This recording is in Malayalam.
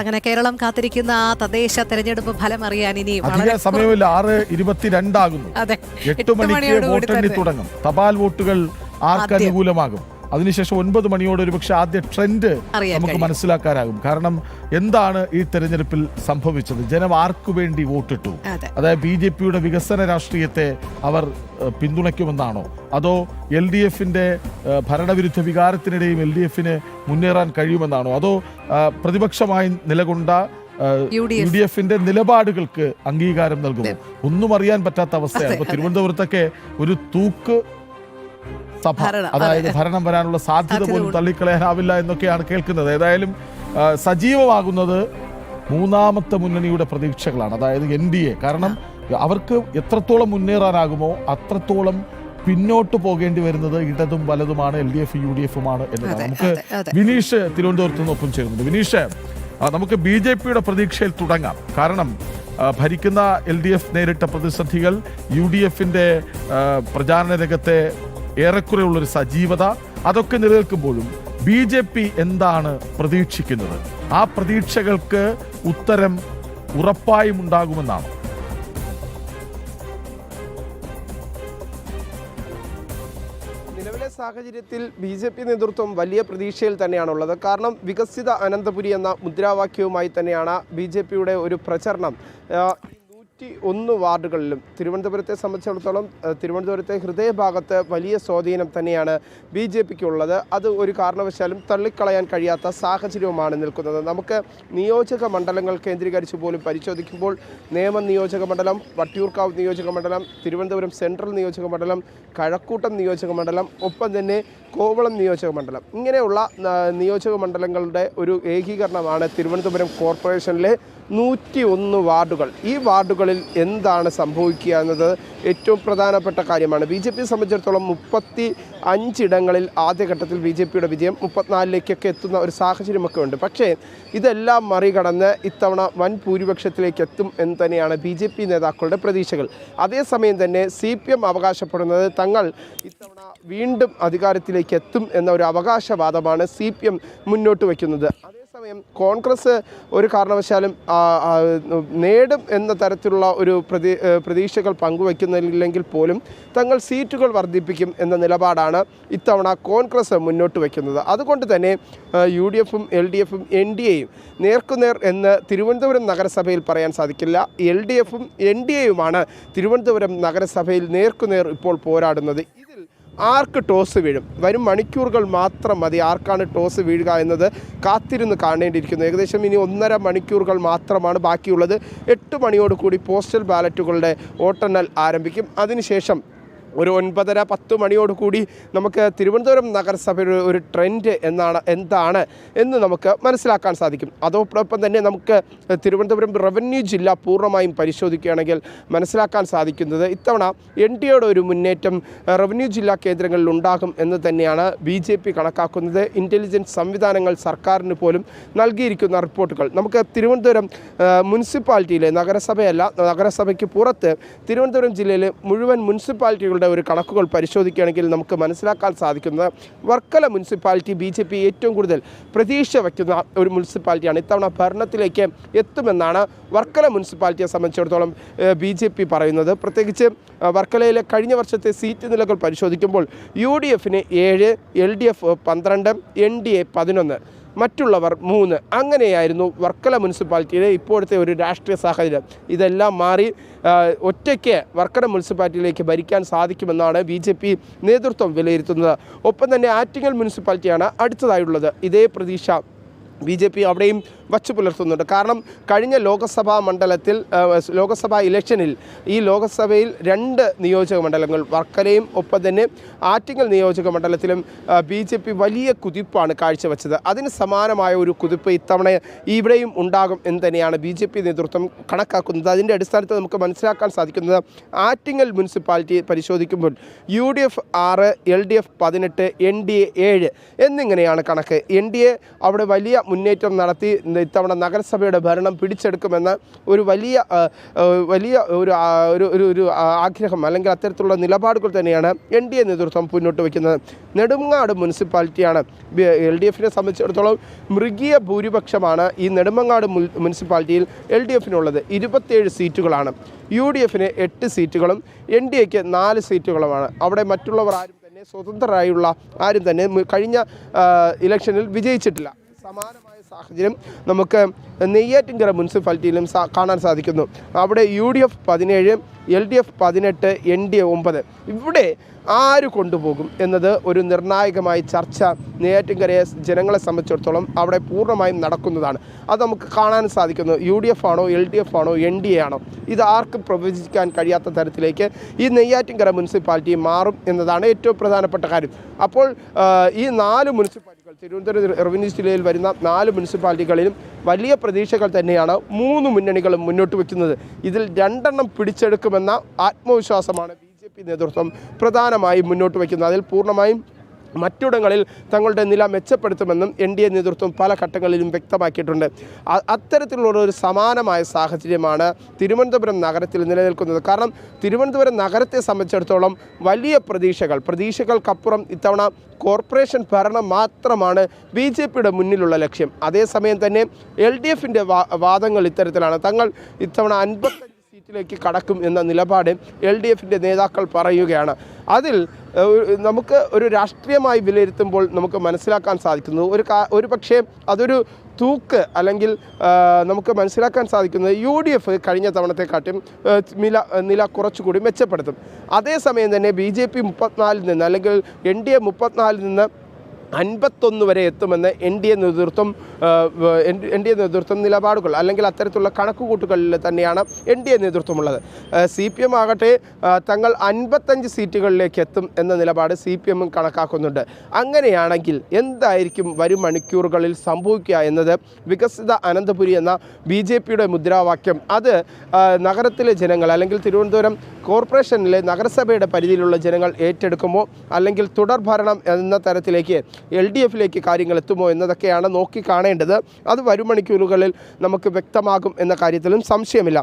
അങ്ങനെ കേരളം കാത്തിരിക്കുന്ന ആ തദ്ദേശ തെരഞ്ഞെടുപ്പ് ഫലം അറിയാൻ ഇനി അധിക സമയമില്ല. 6:22 ആകുന്നു. 8 മണിക്ക് വോട്ടെണ്ണി തുടങ്ങും. തപാൽ വോട്ടുകൾ ആർക്ക് അനുകൂലമാകും? അതിനുശേഷം 9 മണിയോട് ഒരുപക്ഷെ ആദ്യ ട്രെൻഡ് നമുക്ക് മനസ്സിലാക്കാനാകും. കാരണം എന്താണ് ഈ തെരഞ്ഞെടുപ്പിൽ സംഭവിച്ചത്? ജനം ആർക്കു വേണ്ടി വോട്ടിട്ടു? അതായത് BJPയുടെ വികസന രാഷ്ട്രീയത്തെ അവർ പിന്തുണയ്ക്കുമെന്നാണോ, അതോ LDFന്റെ ഭരണവിരുദ്ധ വികാരത്തിനിടെയും LDFന് മുന്നേറാൻ കഴിയുമെന്നാണോ, അതോ പ്രതിപക്ഷമായി നിലകൊണ്ട UDFന്റെ നിലപാടുകൾക്ക് അംഗീകാരം നൽകുമോ? ഒന്നും അറിയാൻ പറ്റാത്ത അവസ്ഥയാണ്. ഇപ്പൊ തിരുവനന്തപുരത്തൊക്കെ ഒരു തൂക്ക് സഭ, അതായത് ഭരണം വരാനുള്ള സാധ്യത പോലും തള്ളിക്കളയാനാവില്ല എന്നൊക്കെയാണ് കേൾക്കുന്നത്. ഏതായാലും സജീവമാകുന്നത് മൂന്നാമത്തെ മുന്നണിയുടെ പ്രതീക്ഷകളാണ്, അതായത് NDA. കാരണം അവർക്ക് എത്രത്തോളം മുന്നേറാനാകുമോ അത്രത്തോളം പിന്നോട്ട് പോകേണ്ടി വരുന്നത് ഇടതും വലതുമാണ്, LDF UDFുമാണ് എന്നതാണ്. നമുക്ക് വിനീഷ് തിരുവനന്തപുരത്ത് നിന്ന് ഒപ്പം ചേരുന്നുണ്ട്. വിനീഷ്, നമുക്ക് BJPയുടെ പ്രതീക്ഷയിൽ തുടങ്ങാം. കാരണം ഭരിക്കുന്ന LDF നേരിട്ട പ്രതിസന്ധികൾ, UDFന്റെ പ്രചാരണ രംഗത്തെ ഏറെക്കുറെയുള്ളൊരു സജീവത, അതൊക്കെ നിലനിൽക്കുമ്പോഴും BJP എന്താണ് പ്രതീക്ഷിക്കുന്നത്? ആ പ്രതീക്ഷകൾക്ക് ഉത്തരം ഉറപ്പായും ഉണ്ടാകുമെന്നാണ്. നിലവിലെ സാഹചര്യത്തിൽ BJP നേതൃത്വം വലിയ പ്രതീക്ഷയിൽ തന്നെയാണുള്ളത്. കാരണം വികസിത അനന്തപുരി എന്ന മുദ്രാവാക്യവുമായി തന്നെയാണ് BJPയുടെ ഒരു പ്രചരണം 101 വാർഡുകളിലും. തിരുവനന്തപുരത്തെ സംബന്ധിച്ചിടത്തോളം തിരുവനന്തപുരത്തെ ഹൃദയഭാഗത്ത് വലിയ സ്വാധീനം തന്നെയാണ് BJPക്കുള്ളത്. അത് ഒരു കാരണവശാലും തള്ളിക്കളയാൻ കഴിയാത്ത സാഹചര്യവുമാണ് നിൽക്കുന്നത്. നമുക്ക് നിയോജക മണ്ഡലങ്ങൾ കേന്ദ്രീകരിച്ച് പോലും പരിശോധിക്കുമ്പോൾ നേമം നിയോജക മണ്ഡലം, വട്ടിയൂർക്കാവ് നിയോജക മണ്ഡലം, തിരുവനന്തപുരം സെൻട്രൽ നിയോജക മണ്ഡലം, കഴക്കൂട്ടം നിയോജക മണ്ഡലം, ഒപ്പം തന്നെ കോവളം നിയോജക മണ്ഡലം, ഇങ്ങനെയുള്ള നിയോജക മണ്ഡലങ്ങളുടെ ഒരു ഏകീകരണമാണ് തിരുവനന്തപുരം കോർപ്പറേഷനിലെ 101 വാർഡുകൾ. ഈ വാർഡുകളിൽ എന്താണ് സംഭവിക്കുക എന്നത് ഏറ്റവും പ്രധാനപ്പെട്ട കാര്യമാണ്. BJP സംബന്ധിച്ചിടത്തോളം 35 ഇടങ്ങളിൽ ആദ്യഘട്ടത്തിൽ BJPയുടെ വിജയം 34ലേക്കൊക്കെ എത്തുന്ന ഒരു സാഹചര്യമൊക്കെ ഉണ്ട്. പക്ഷേ ഇതെല്ലാം മറികടന്ന് ഇത്തവണ വൻ ഭൂരിപക്ഷത്തിലേക്ക് എത്തും എന്ന് തന്നെയാണ് BJP നേതാക്കളുടെ പ്രതീക്ഷകൾ. അതേസമയം തന്നെ CPM അവകാശപ്പെടുന്നത് തങ്ങൾ ഇത്തവണ വീണ്ടും അധികാരത്തിലേക്ക് എത്തും എന്ന ഒരു അവകാശവാദമാണ് CPM മുന്നോട്ട് വയ്ക്കുന്നത്. അതേസമയം കോൺഗ്രസ് ഒരു കാരണവശാലും നേടും എന്ന തരത്തിലുള്ള ഒരു പ്രതീക്ഷകൾ പങ്കുവയ്ക്കുന്നില്ലെങ്കിൽ പോലും തങ്ങൾ സീറ്റുകൾ വർദ്ധിപ്പിക്കും എന്ന നിലപാടാണ് ഇത്തവണ കോൺഗ്രസ് മുന്നോട്ട് വയ്ക്കുന്നത്. അതുകൊണ്ട് തന്നെ UDFും LDFും NDAയും നേർക്കുനേർ എന്ന് തിരുവനന്തപുരം നഗരസഭയിൽ പറയാൻ സാധിക്കില്ല. LDFും NDAയുമാണ് തിരുവനന്തപുരം നഗരസഭയിൽ നേർക്കുനേർ ഇപ്പോൾ പോരാടുന്നത്. ആർക്ക് ടോസ് വീഴും? വരും മണിക്കൂറുകൾ മാത്രം മതി ആർക്കാണ് ടോസ് വീഴുക എന്നത് കാത്തിരുന്ന് കാണേണ്ടിയിരിക്കുന്നു. ഏകദേശം ഇനി 1.5 മണിക്കൂറുകൾ മാത്രമാണ് ബാക്കിയുള്ളത്. 8 മണിയോടുകൂടി പോസ്റ്റൽ ബാലറ്റുകളുടെ വോട്ടെണ്ണൽ ആരംഭിക്കും. അതിനുശേഷം ഒരു 9:30-10 മണിയോടുകൂടി നമുക്ക് തിരുവനന്തപുരം നഗരസഭയുടെ ഒരു ട്രെൻഡ് എന്താണ് എന്ന് നമുക്ക് മനസ്സിലാക്കാൻ സാധിക്കും. അതോടൊപ്പം തന്നെ നമുക്ക് തിരുവനന്തപുരം റവന്യൂ ജില്ല പൂർണ്ണമായും പരിശോധിക്കുകയാണെങ്കിൽ മനസ്സിലാക്കാൻ സാധിക്കുന്നത് ഇത്തവണ NDAയുടെ ഒരു മുന്നേറ്റം റവന്യൂ ജില്ലാ കേന്ദ്രങ്ങളിൽ ഉണ്ടാകും എന്ന് തന്നെയാണ് BJP കണക്കാക്കുന്നത്. ഇൻ്റലിജൻസ് സംവിധാനങ്ങൾ സർക്കാരിന് പോലും നൽകിയിരിക്കുന്ന റിപ്പോർട്ടുകൾ നമുക്ക് തിരുവനന്തപുരം മുനിസിപ്പാലിറ്റിയിലെ നഗരസഭയ്ക്ക് പുറത്ത് തിരുവനന്തപുരം ജില്ലയിലെ മുഴുവൻ മുനിസിപ്പാലിറ്റികളുടെ ഒരു കണക്കുകൾ പരിശോധിക്കുകയാണെങ്കിൽ നമുക്ക് മനസ്സിലാക്കാൻ സാധിക്കുന്നത് വർക്കല മുനിസിപ്പാലിറ്റി BJP ഏറ്റവും കൂടുതൽ പ്രതീക്ഷ വയ്ക്കുന്ന ഒരു മുനിസിപ്പാലിറ്റിയാണ്. ഇത്തവണ ഭരണത്തിലേക്ക് എത്തുമെന്നാണ് വർക്കല മുനിസിപ്പാലിറ്റിയെ സംബന്ധിച്ചിടത്തോളം BJP പറയുന്നത്. പ്രത്യേകിച്ച് വർക്കലയിലെ കഴിഞ്ഞ വർഷത്തെ സീറ്റ് നിലകൾ പരിശോധിക്കുമ്പോൾ UDFന് 7, LDF 12, NDA 11, മറ്റുള്ളവർ 3. അങ്ങനെയായിരുന്നു വർക്കല മുനിസിപ്പാലിറ്റിയിലെ ഇപ്പോഴത്തെ ഒരു രാഷ്ട്രീയ സാഹചര്യം. ഇതെല്ലാം മാറി ഒറ്റയ്ക്ക് വർക്കല മുനിസിപ്പാലിറ്റിയിലേക്ക് ഭരിക്കാൻ സാധിക്കുമെന്നാണ് BJP നേതൃത്വം വിലയിരുത്തുന്നത്. ഒപ്പം തന്നെ ആറ്റിങ്ങൽ മുനിസിപ്പാലിറ്റിയാണ് അടുത്തതായുള്ളത്. ഇതേ പ്രതീക്ഷ BJP അവിടെയും വച്ചു പുലർത്തുന്നുണ്ട്. കാരണം കഴിഞ്ഞ ലോകസഭാ ഇലക്ഷനിൽ ഈ ലോകസഭയിൽ 2 നിയോജക മണ്ഡലങ്ങൾ വർക്കലയും ഒപ്പം തന്നെ ആറ്റിങ്ങൽ നിയോജക മണ്ഡലത്തിലും BJP വലിയ കുതിപ്പാണ് കാഴ്ചവെച്ചത്. അതിന് സമാനമായ ഒരു കുതിപ്പ് ഇത്തവണ ഇവിടെയും ഉണ്ടാകും എന്ന് തന്നെയാണ് BJP നേതൃത്വം കണക്കാക്കുന്നത്. അതിൻ്റെ അടിസ്ഥാനത്തിൽ നമുക്ക് മനസ്സിലാക്കാൻ സാധിക്കുന്നത് ആറ്റിങ്ങൽ മുനിസിപ്പാലിറ്റി പരിശോധിക്കുമ്പോൾ UDF 6, LDF 18, NDA 7 എന്നിങ്ങനെയാണ് കണക്ക്. NDA അവിടെ വലിയ മുന്നേറ്റം നടത്തി ഇത്തവണ നഗരസഭയുടെ ഭരണം പിടിച്ചെടുക്കുമെന്ന ഒരു വലിയ ഒരു ആഗ്രഹം അല്ലെങ്കിൽ അത്തരത്തിലുള്ള നിലപാടുകൾ തന്നെയാണ് NDA നേതൃത്വം മുന്നോട്ട് വയ്ക്കുന്നത്. നെടുമങ്ങാട് മുനിസിപ്പാലിറ്റിയാണ് LDFനെ സംബന്ധിച്ചിടത്തോളം മൃഗീയ ഭൂരിപക്ഷമാണ് ഈ നെടുമങ്ങാട് മുനിസിപ്പാലിറ്റിയിൽ LDFനുള്ളത്. 27 സീറ്റുകളാണ്. UDFന് 8 സീറ്റുകളും NDAക്ക് 4 സീറ്റുകളുമാണ്. അവിടെ മറ്റുള്ളവർ ആരും തന്നെ സ്വതന്ത്രരായുള്ള ആരും തന്നെ കഴിഞ്ഞ ഇലക്ഷനിൽ വിജയിച്ചിട്ടില്ല. സമാനമായ സാഹചര്യം നമുക്ക് നെയ്യാറ്റിൻകര മുനിസിപ്പാലിറ്റിയിലും കാണാൻ സാധിക്കുന്നു. അവിടെ UDF 17, LDF 18, NDA 9. ഇവിടെ ആര് കൊണ്ടുപോകും എന്നത് ഒരു നിർണായകമായ ചർച്ച നെയ്യാറ്റിൻകരയെ ജനങ്ങളെ സംബന്ധിച്ചിടത്തോളം അവിടെ പൂർണ്ണമായും നടക്കുന്നതാണ്. അത് നമുക്ക് കാണാൻ സാധിക്കുന്നു. UDF ആണോ LDF ആണോ NDA ആണോ, ഇത് ആർക്കും പ്രവചിക്കാൻ കഴിയാത്ത തരത്തിലേക്ക് ഈ നെയ്യാറ്റിൻകര മുനിസിപ്പാലിറ്റി മാറും എന്നതാണ് ഏറ്റവും പ്രധാനപ്പെട്ട കാര്യം. അപ്പോൾ ഈ 4 മുനിസിപ്പാലിറ്റികൾ, തിരുവനന്തപുരം റവന്യൂ ജില്ലയിൽ വരുന്ന 4 മുനിസിപ്പാലിറ്റികളിലും വലിയ പ്രതീക്ഷകൾ തന്നെയാണ് 3 മുന്നണികളും മുന്നോട്ട് വയ്ക്കുന്നത്. ഇതിൽ 2 എണ്ണം പിടിച്ചെടുക്കുമെന്ന ആത്മവിശ്വാസമാണ് BJP നേതൃത്വം പ്രധാനമായും മുന്നോട്ട് വയ്ക്കുന്നത്. അതിൽ പൂർണ്ണമായും മറ്റിടങ്ങളിൽ തങ്ങളുടെ നില മെച്ചപ്പെടുത്തുമെന്നും NDA നേതൃത്വം പല ഘട്ടങ്ങളിലും വ്യക്തമാക്കിയിട്ടുണ്ട്. അത്തരത്തിലുള്ള ഒരു സമാനമായ സാഹചര്യമാണ് തിരുവനന്തപുരം നഗരത്തിൽ നിലനിൽക്കുന്നത്. കാരണം തിരുവനന്തപുരം നഗരത്തെ സംബന്ധിച്ചിടത്തോളം വലിയ പ്രതീക്ഷകൾക്കപ്പുറം ഇത്തവണ കോർപ്പറേഷൻ ഭരണം മാത്രമാണ് BJPയുടെ മുന്നിലുള്ള ലക്ഷ്യം. അതേസമയം തന്നെ LDFൻ്റെ വാദങ്ങൾ ഇത്തരത്തിലാണ്. തങ്ങൾ ഇത്തവണ 55 സീറ്റിലേക്ക് കടക്കും എന്ന നിലപാട് LDFൻ്റെ നേതാക്കൾ പറയുകയാണ്. അതിൽ നമുക്ക് ഒരു രാഷ്ട്രീയമായി വിലയിരുത്തുമ്പോൾ നമുക്ക് മനസ്സിലാക്കാൻ സാധിക്കുന്നത് ഒരു പക്ഷേ അതൊരു തൂക്ക് അല്ലെങ്കിൽ നമുക്ക് മനസ്സിലാക്കാൻ സാധിക്കുന്നത് UDF കഴിഞ്ഞ തവണത്തെക്കാട്ടും നില കുറച്ചുകൂടി മെച്ചപ്പെടുത്തും. അതേസമയം തന്നെ BJP 34 നിന്ന് അല്ലെങ്കിൽ NDA 34 നിന്ന് 51 വരെ എത്തുമെന്ന് NDA നേതൃത്വം നിലപാടുകൾ അല്ലെങ്കിൽ അത്തരത്തിലുള്ള കണക്കുകൂട്ടുകളിൽ തന്നെയാണ് NDA നേതൃത്വമുള്ളത്. CPM ആകട്ടെ തങ്ങൾ 55 സീറ്റുകളിലേക്ക് എത്തും എന്ന നിലപാട് CPM കണക്കാക്കുന്നുണ്ട്. അങ്ങനെയാണെങ്കിൽ എന്തായിരിക്കും വരും മണിക്കൂറുകളിൽ സംഭവിക്കുക എന്നത് വികസിത അനന്തപുരി എന്ന BJPയുടെ മുദ്രാവാക്യം അത് നഗരത്തിലെ ജനങ്ങൾ അല്ലെങ്കിൽ തിരുവനന്തപുരം കോർപ്പറേഷനിലെ നഗരസഭയുടെ പരിധിയിലുള്ള ജനങ്ങൾ ഏറ്റെടുക്കുമോ അല്ലെങ്കിൽ തുടർ ഭരണം എന്ന തരത്തിലേക്ക് LDFലേക്ക് കാര്യങ്ങൾ എത്തുമോ എന്നതൊക്കെയാണ് നോക്കി കാണേണ്ടത്. അത് വരും മണിക്കൂറുകളിൽ നമുക്ക് വ്യക്തമാകും എന്ന കാര്യത്തിലും സംശയമില്ല.